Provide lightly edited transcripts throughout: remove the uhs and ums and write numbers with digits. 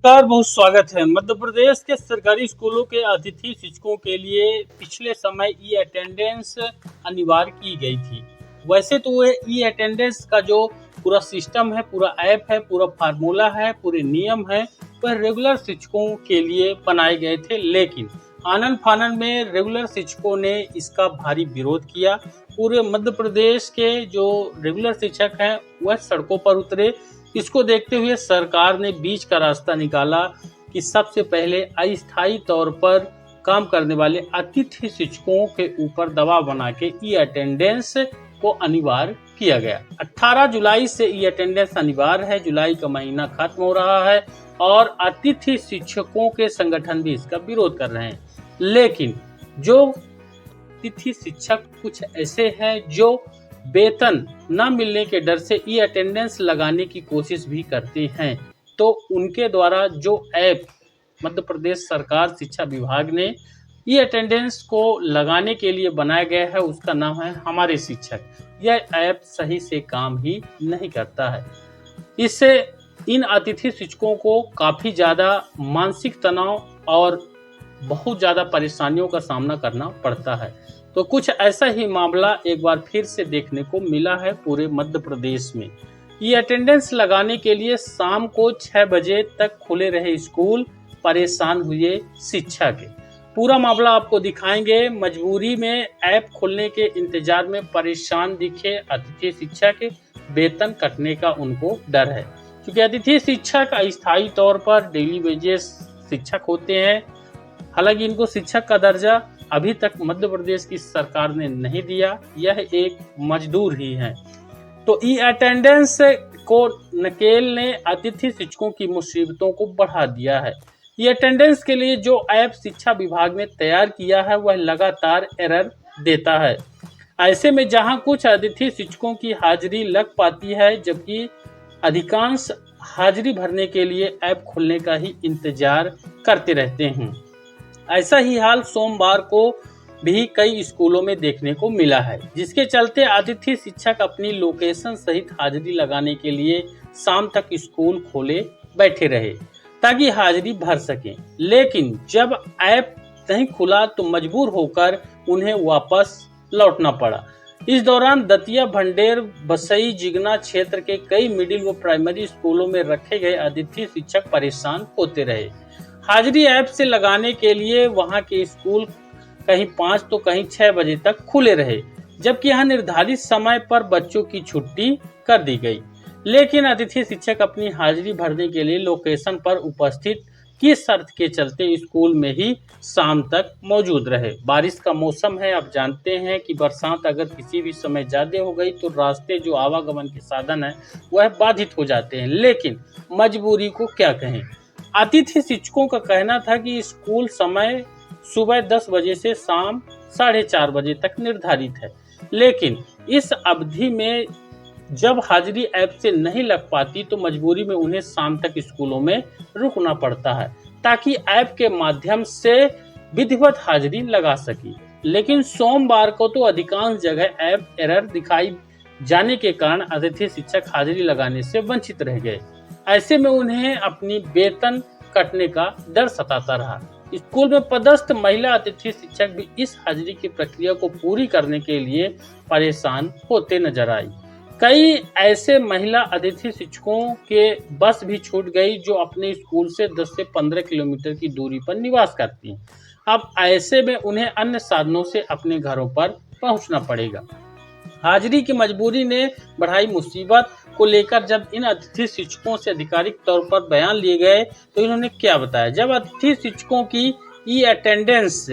नमस्कार, बहुत स्वागत है। मध्य प्रदेश के सरकारी स्कूलों के अतिथि शिक्षकों के लिए पिछले समय ई अटेंडेंस अनिवार्य की गई थी। वैसे तो ये ई अटेंडेंस का जो पूरा सिस्टम है, पूरा ऐप है, पूरा फार्मूला है, पूरे नियम है, वह रेगुलर शिक्षकों के लिए बनाए गए थे। लेकिन आनन फानन में रेगुलर शिक्षकों ने इसका भारी विरोध किया। पूरे मध्य प्रदेश के जो रेगुलर शिक्षक हैं वह सड़कों पर उतरे। इसको देखते हुए सरकार ने बीच का रास्ता निकाला कि सबसे पहले अस्थायी तौर पर काम करने वाले अतिथि शिक्षकों के ऊपर दबाव बना के ई अटेंडेंस को अनिवार्य किया गया। 18 जुलाई से ई अटेंडेंस अनिवार्य है। जुलाई का महीना खत्म हो रहा है और अतिथि शिक्षकों के संगठन भी इसका विरोध कर रहे हैं। लेकिन जो अतिथि शिक्षक कुछ ऐसे हैं जो वेतन न मिलने के डर से ई अटेंडेंस लगाने की कोशिश भी करते हैं, तो उनके द्वारा जो ऐप मध्य प्रदेश सरकार शिक्षा विभाग ने ई अटेंडेंस को लगाने के लिए बनाया गया है, उसका नाम है हमारे शिक्षक। यह ऐप सही से काम ही नहीं करता है। इससे इन अतिथि शिक्षकों को काफ़ी ज़्यादा मानसिक तनाव और बहुत ज़्यादा परेशानियों का सामना करना पड़ता है। तो कुछ ऐसा ही मामला एक बार फिर से देखने को मिला है पूरे मध्य प्रदेश में। ये अटेंडेंस लगाने के लिए शाम को 6 बजे तक खुले रहे स्कूल, परेशान हुए शिक्षक। पूरा मामला आपको दिखाएंगे। मजबूरी में ऐप खोलने के इंतजार में परेशान दिखे अतिथि शिक्षक, वेतन कटने का उनको डर है, क्योंकि अतिथि शिक्षक अस्थायी तौर पर डेली वेजेस शिक्षक होते हैं। हालांकि इनको शिक्षक का दर्जा अभी तक मध्य प्रदेश की सरकार ने नहीं दिया, यह एक मजदूर ही है। तो ई अटेंडेंस को नकेल ने अतिथि शिक्षकों की मुसीबतों को बढ़ा दिया है। ई अटेंडेंस के लिए जो ऐप शिक्षा विभाग ने तैयार किया है वह लगातार एरर देता है। ऐसे में जहां कुछ अतिथि शिक्षकों की हाजिरी लग पाती है, जबकि अधिकांश हाजिरी भरने के लिए ऐप खोलने का ही इंतजार करते रहते हैं। ऐसा ही हाल सोमवार को भी कई स्कूलों में देखने को मिला है, जिसके चलते अतिथि शिक्षक अपनी लोकेशन सहित हाजिरी लगाने के लिए शाम तक स्कूल खोले बैठे रहे ताकि हाजिरी भर सकें। लेकिन जब ऐप नहीं खुला तो मजबूर होकर उन्हें वापस लौटना पड़ा। इस दौरान दतिया, भंडेर, बसई, जिगना क्षेत्र के कई मिडिल व प्राइमरी स्कूलों में रखे गए अतिथि शिक्षक परेशान होते रहे। हाजिरी ऐप से लगाने के लिए वहां के स्कूल कहीं 5 तो कहीं 6 बजे तक खुले रहे, जबकि यहाँ निर्धारित समय पर बच्चों की छुट्टी कर दी गई। लेकिन अतिथि शिक्षक अपनी हाजिरी भरने के लिए लोकेशन पर उपस्थित की शर्त के चलते स्कूल में ही शाम तक मौजूद रहे। बारिश का मौसम है, आप जानते हैं कि बरसात अगर किसी भी समय ज्यादा हो गई तो रास्ते जो आवागमन के साधन है वह बाधित हो जाते हैं। लेकिन मजबूरी को क्या कहें, अतिथि शिक्षकों का कहना था कि स्कूल समय सुबह 10 बजे से शाम 4:30 बजे तक निर्धारित है। लेकिन इस अवधि में जब हाजिरी ऐप से नहीं लग पाती तो मजबूरी में उन्हें शाम तक स्कूलों में रुकना पड़ता है ताकि ऐप के माध्यम से विधिवत हाजिरी लगा सके। लेकिन सोमवार को तो अधिकांश जगह ऐप एरर दिखाई जाने के कारण अतिथि शिक्षक हाजिरी लगाने से वंचित रह गए। ऐसे में उन्हें अपनी वेतन कटने का डर सताता रहा। स्कूल में पदस्थ महिला अतिथि शिक्षक भी इस हाजिरी की प्रक्रिया को पूरी करने के लिए परेशान होते नजर आई। कई ऐसे महिला अतिथि शिक्षकों के बस भी छूट गई जो अपने स्कूल से 10 से 15 किलोमीटर की दूरी पर निवास करती हैं। अब ऐसे में उन्हें अन्य साधनों से अपने घरों पर पहुंचना पड़ेगा। हाजिरी की मजबूरी ने बढ़ाई मुसीबत को लेकर जब इन अतिथि शिक्षकों से आधिकारिक तौर पर बयान लिए गए तो इन्होंने क्या बताया। जब अतिथि शिक्षकों की ई अटेंडेंस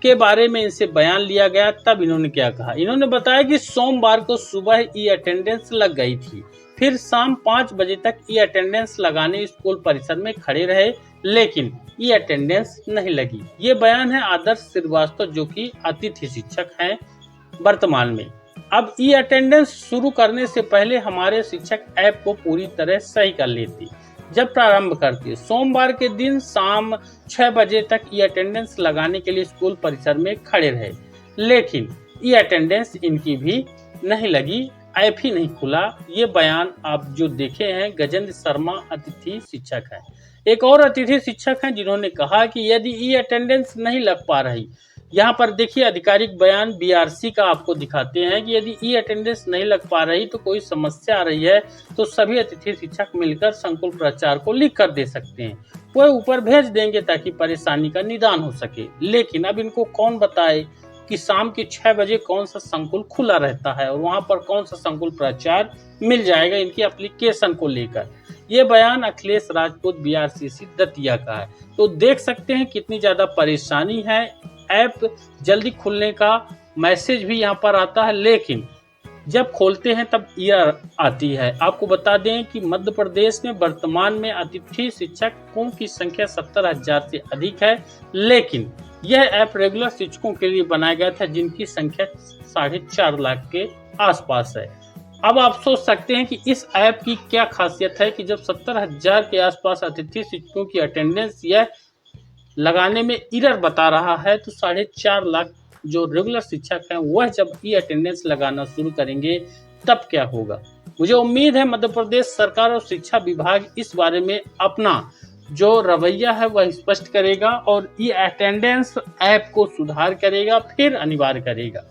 के बारे में इनसे बयान लिया गया तब इन्होंने क्या कहा। इन्होंने बताया कि सोमवार को सुबह ई अटेंडेंस लग गई थी, फिर शाम 5 बजे तक ई अटेंडेंस लगाने स्कूल परिसर में खड़े रहे, लेकिन ई अटेंडेंस नहीं लगी। ये बयान है आदर्श श्रीवास्तव, जो कि अतिथि शिक्षक हैं वर्तमान में। अब ई अटेंडेंस शुरू करने से पहले हमारे शिक्षक ऐप को पूरी तरह सही कर लेती। जब प्रारंभ करती सोमवार के दिन शाम 6 बजे तक ई अटेंडेंस लगाने के लिए स्कूल परिसर में खड़े रहे, लेकिन ई अटेंडेंस इनकी भी नहीं लगी, ऐप ही नहीं खुला। ये बयान आप जो देखे हैं गजेंद्र शर्मा अतिथि शिक्षक है। एक और अतिथि शिक्षक हैं जिन्होंने कहा कि यदि ई अटेंडेंस नहीं लग पा रही, यहाँ पर देखिए आधिकारिक बयान बीआरसी का आपको दिखाते हैं कि यदि ई अटेंडेंस नहीं लग पा रही तो कोई समस्या आ रही है तो सभी अतिथि शिक्षक मिलकर संकुल प्राचार्य को लिख कर दे सकते हैं, वह ऊपर भेज देंगे ताकि परेशानी का निदान हो सके। लेकिन अब इनको कौन बताए कि शाम के 6 बजे कौन सा संकुल खुला रहता है और वहां पर कौन सा संकुल प्राचार्य मिल जाएगा इनकी एप्लीकेशन को लेकर। ये बयान अखिलेश राजपूत बीआरसीसी दतिया का है। तो देख सकते हैं कितनी ज्यादा परेशानी है। ऐप जल्दी खुलने का मैसेज भी यहाँ पर आता है, लेकिन जब खोलते हैं तब एरर आती है। आपको बता दें कि मध्य प्रदेश में वर्तमान में अतिथि शिक्षकों की संख्या 70,000 से अधिक है, लेकिन यह ऐप रेगुलर शिक्षकों के लिए बनाया गया था जिनकी संख्या 4.5 लाख के आसपास है। अब आप सोच सकते हैं कि इस ऐप की क्या खासियत है कि जब 70,000 के आसपास अतिथि शिक्षकों की अटेंडेंस यह लगाने में एरर बता रहा है, तो 4.5 लाख जो रेगुलर शिक्षक हैं वह जब ई अटेंडेंस लगाना शुरू करेंगे तब क्या होगा। मुझे उम्मीद है मध्य प्रदेश सरकार और शिक्षा विभाग इस बारे में अपना जो रवैया है वह स्पष्ट करेगा और ई अटेंडेंस ऐप को सुधार करेगा, फिर अनिवार्य करेगा।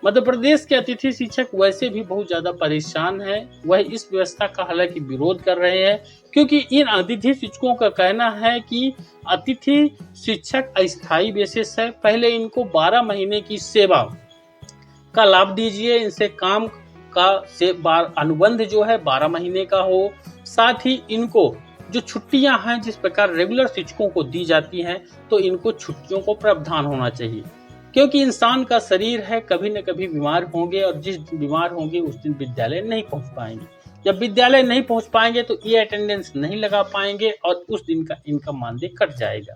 मध्य प्रदेश के अतिथि शिक्षक वैसे भी बहुत ज्यादा परेशान हैं, वह इस व्यवस्था का हालांकि विरोध कर रहे हैं क्योंकि इन अतिथि शिक्षकों का कहना है कि अतिथि शिक्षक अस्थायी बेसिस है। पहले इनको 12 महीने की सेवा का लाभ दीजिए, इनसे काम का अनुबंध जो है 12 महीने का हो। साथ ही इनको जो छुट्टियां हैं जिस प्रकार रेगुलर शिक्षकों को दी जाती हैं, तो इनको छुट्टियों को प्रावधान होना चाहिए क्योंकि इंसान का शरीर है, कभी न कभी बीमार होंगे और जिस दिन बीमार होंगे उस दिन विद्यालय नहीं पहुंच पाएंगे। जब विद्यालय नहीं पहुंच पाएंगे तो ई अटेंडेंस नहीं लगा पाएंगे और उस दिन का इनका मानदेय कट जाएगा।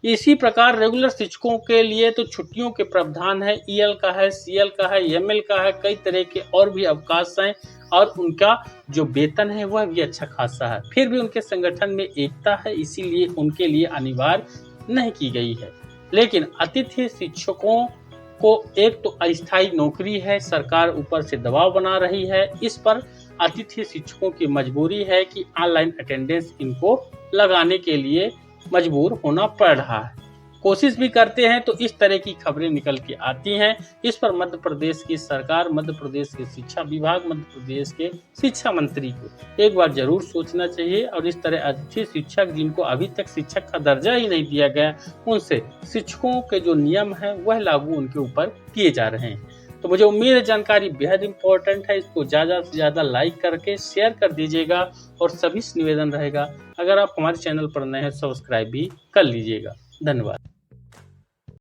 इसी प्रकार रेगुलर शिक्षकों के लिए तो छुट्टियों के प्रावधान है, ईएल का है, सीएल का है, एमएल का है, कई तरह के और भी अवकाश हैं और उनका जो वेतन है वह भी अच्छा खासा है। फिर भी उनके संगठन में एकता है, इसीलिए उनके लिए अनिवार्य नहीं की गई है। लेकिन अतिथि शिक्षकों को एक तो अस्थायी नौकरी है, सरकार ऊपर से दबाव बना रही है, इस पर अतिथि शिक्षकों की मजबूरी है कि ऑनलाइन अटेंडेंस इनको लगाने के लिए मजबूर होना पड़ रहा है। कोशिश भी करते हैं तो इस तरह की खबरें निकल के आती हैं। इस पर मध्य प्रदेश की सरकार, मध्य प्रदेश के शिक्षा विभाग, मध्य प्रदेश के शिक्षा मंत्री को एक बार जरूर सोचना चाहिए और इस तरह अतिथि शिक्षक जिनको अभी तक शिक्षक का दर्जा ही नहीं दिया गया, उनसे शिक्षकों के जो नियम हैं वह लागू उनके ऊपर किए जा रहे हैं। तो मुझे उम्मीद है जानकारी बेहद इंपॉर्टेंट है, इसको ज़्यादा से ज़्यादा लाइक करके शेयर कर दीजिएगा और सभी से निवेदन रहेगा अगर आप हमारे चैनल पर नए हैं सब्सक्राइब भी कर लीजिएगा। धन्यवाद।